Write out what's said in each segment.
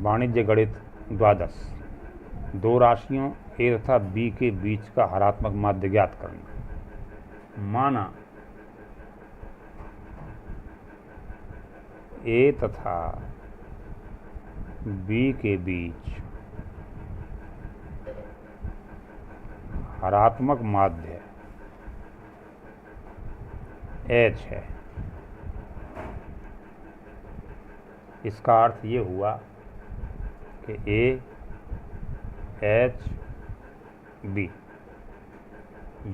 वाणिज्य गणित द्वादश, दो राशियों ए तथा बी के बीच का हरात्मक माध्य ज्ञात करना। माना ए तथा बी के बीच हरात्मक माध्य H है। इसका अर्थ ये हुआ कि ए एच बी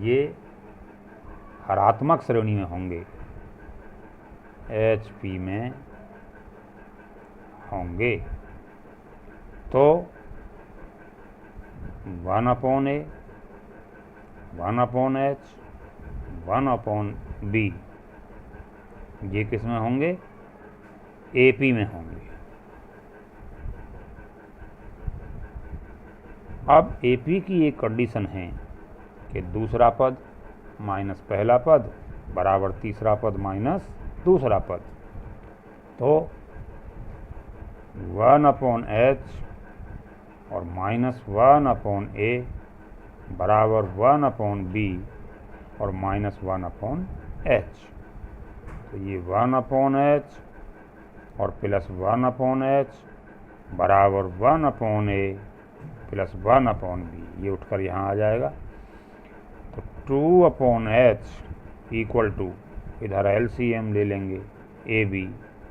ये हरात्मक श्रेणी में होंगे, एच पी में होंगे। तो 1/A, 1/H, 1/B ये किस में होंगे? AP में होंगे। अब AP की एक कंडीशन है कि दूसरा पद माइनस पहला पद बराबर तीसरा पद माइनस दूसरा पद। तो 1/H और माइनस 1/A बराबर 1/B और माइनस 1/H। तो ये 1/H और प्लस 1/H बराबर 1/A प्लस 1/B, ये उठकर यहाँ आ जाएगा। तो 2/H इक्वल टू, इधर LCM ले लेंगे, AB,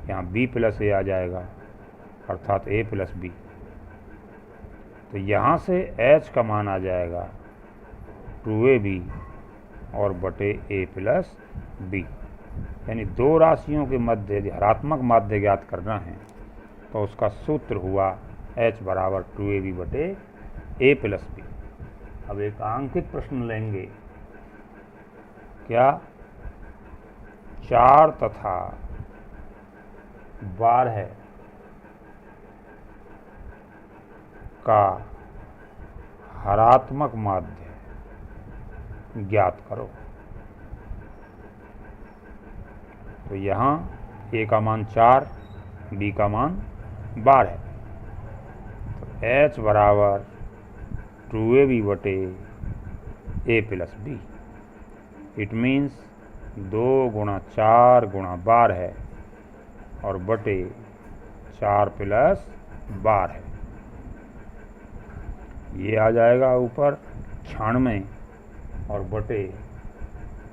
यहाँ B प्लस A आ जाएगा अर्थात A प्लस B। तो यहाँ से H का मान आ जाएगा 2AB और बटे A प्लस B। यानी दो राशियों के मध्य यदि हरात्मक माध्य ज्ञात करना है तो उसका सूत्र हुआ H बराबर 2AB बटे A प्लस B। अब एक अंकित प्रश्न लेंगे, क्या 4 तथा 12 का हरात्मक माध्य ज्ञात करो। तो यहाँ A का मान 4, B का मान 12। तो H बराबर 2AB बटे A plus B। It means 2 गुणा 4 गुणा 12 और बटे 4 प्लस 12। ये आ जाएगा ऊपर 96 और बटे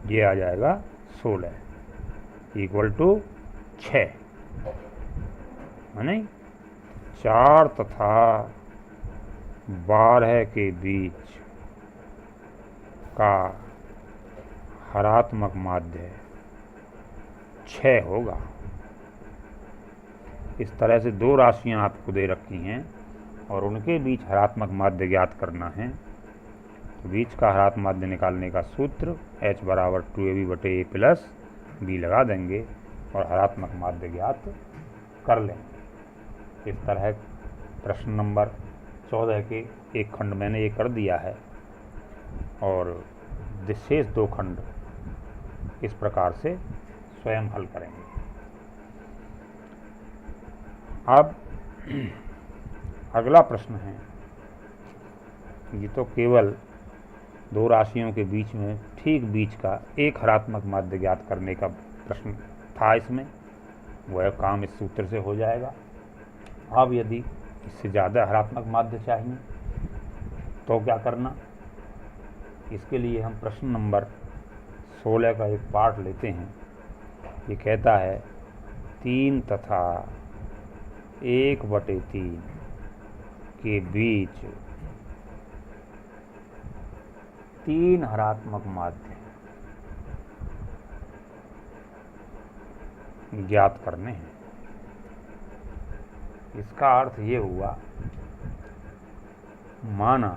ये आ जाएगा 16 इक्वल टू 6। है नहीं? 4 तथा 12 के बीच का हरात्मक माध्य 6 होगा। इस तरह से दो राशियां आपको दे रखी हैं और उनके बीच हरात्मक माध्य ज्ञात करना है। तो बीच का हरात्मक माध्य निकालने का सूत्र H बराबर 2AB बटे A प्लस B लगा देंगे और हरात्मक माध्य ज्ञात कर लेंगे। इस तरह प्रश्न नंबर 14 के एक खंड मैंने ये कर दिया है और शेष 2 खंड इस प्रकार से स्वयं हल करेंगे। अब अगला प्रश्न है, ये तो केवल दो राशियों के बीच में ठीक बीच का एक हरात्मक माध्य ज्ञात करने का प्रश्न था। इसमें वह काम इस सूत्र से हो जाएगा। अब यदि इससे ज़्यादा हरात्मक माध्य चाहिए तो क्या करना? इसके लिए हम प्रश्न नंबर 16 का एक पार्ट लेते हैं। ये कहता है 3 तथा 1/3 के बीच 3 हरात्मक माध्य ज्ञात करने हैं। इसका अर्थ ये हुआ, माना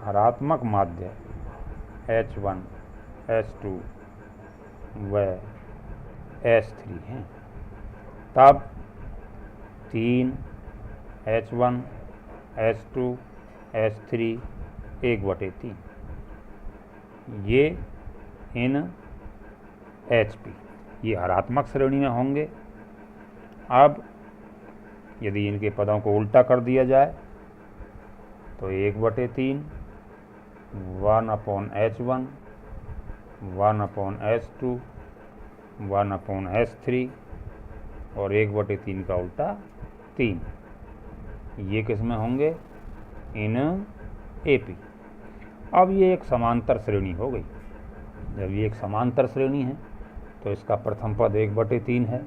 हरात्मक माध्य H1, H2 व H3 हैं, तब 3 H1, H2, H3 1/3 ये इन HP ये हरात्मक श्रेणी में होंगे। अब यदि इनके पदों को उल्टा कर दिया जाए तो 1/3 1/H1 1/H2 1/H3 और 1/3 का उल्टा 3, ये किस में होंगे? इन AP। अब ये एक समांतर श्रेणी हो गई। जब ये एक समांतर श्रेणी है तो इसका प्रथम पद 1/3 है,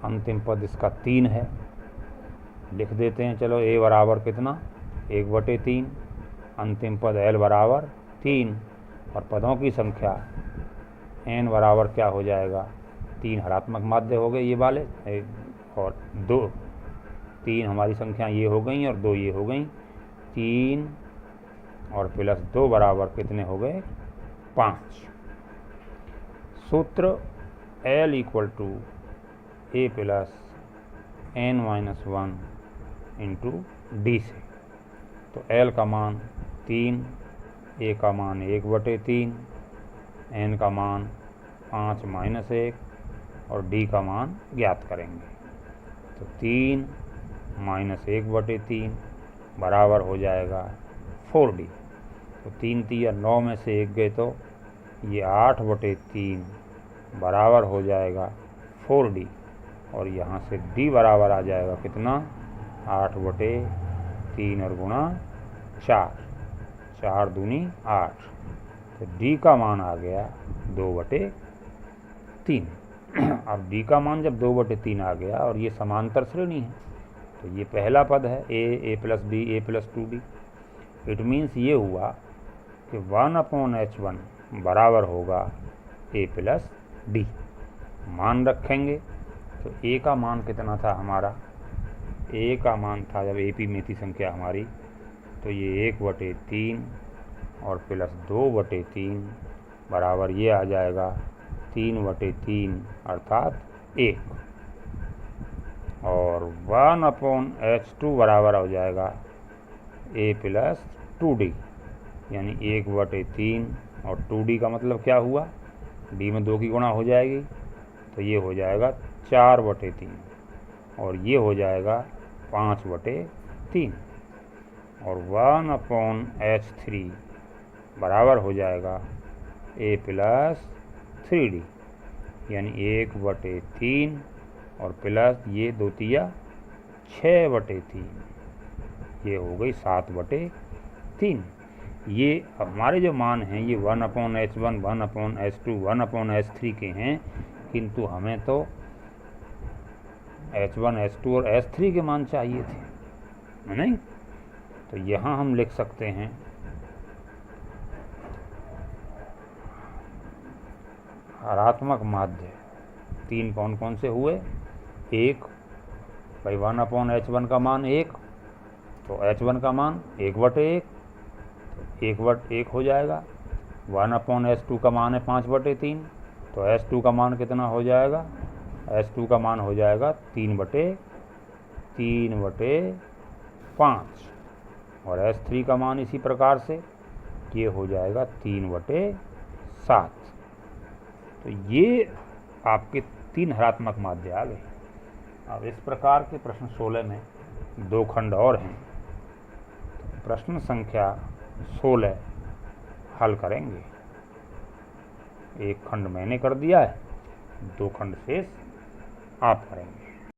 अंतिम पद इसका 3 है। लिख देते हैं, चलो A बराबर कितना? 1/3, अंतिम पद L बराबर 3 और पदों की संख्या N बराबर क्या हो जाएगा? 3 हरात्मक माध्य हो गए ये वाले, और 3 हमारी संख्या ये हो गई और 2 ये हो गई। 3 और +2 बराबर कितने हो गए? 5। सूत्र L = A + N-1 × D से। तो L का मान 3, A का मान 1/3, N का मान 5 - 1 और D का मान ज्ञात करेंगे। तो 3 - 1/3 बराबर हो जाएगा 4D। तो 3 3 और 9 में से 1 गए तो ये 8/3 बराबर हो जाएगा 4D और यहाँ से D बराबर आ जाएगा कितना? 8/3 और गुणा 4, 4 दूनी 8। तो D का मान आ गया 2/3। अब D का मान जब 2/3 आ गया और ये समांतर श्रेणी है तो ये पहला पद है A + B A + 2D। It means ये हुआ कि 1/H1 बराबर होगा A + D। मान रखेंगे तो A का मान कितना था हमारा? A का मान था, जब AP में थी संख्या हमारी, तो ये 1/3 और +2/3 बराबर ये आ जाएगा 3/3 अर्थात 1। और 1/H2 बराबर हो जाएगा A + 2D, यानी 1/3 और 2D का मतलब क्या हुआ? D में 2 की गुणा हो जाएगी तो ये हो जाएगा 4/3 और ये हो जाएगा 5/3 और 1/H3 बराबर हो जाएगा A + 3D, यानी 1/3 और प्लस ये 2 तिया 6/3, ये हो गई 7/3। ये हमारे जो मान हैं ये 1/H1 1/H2 1/H3 के हैं, किंतु हमें तो H1 H2 और H3 के मान चाहिए थे, नहीं? तो यहाँ हम लिख सकते हैं हरात्मक माध्य 3 कौन कौन से हुए? 1 भाई 1/H1 का मान 1, तो H1 का मान 1/1, तो 1/1 हो जाएगा। 1/H2 का मान है 5/3, तो H2 का मान कितना हो जाएगा? H2 का मान हो जाएगा 3/5 और H3 का मान इसी प्रकार से ये हो जाएगा 3/7। तो ये आपके 3 हरात्मक माध्य आ गए। अब इस प्रकार के प्रश्न 16 में 2 खंड और हैं। प्रश्न संख्या 16 हल करेंगे। एक खंड मैंने कर दिया है, 2 खंड शेष आप करेंगे।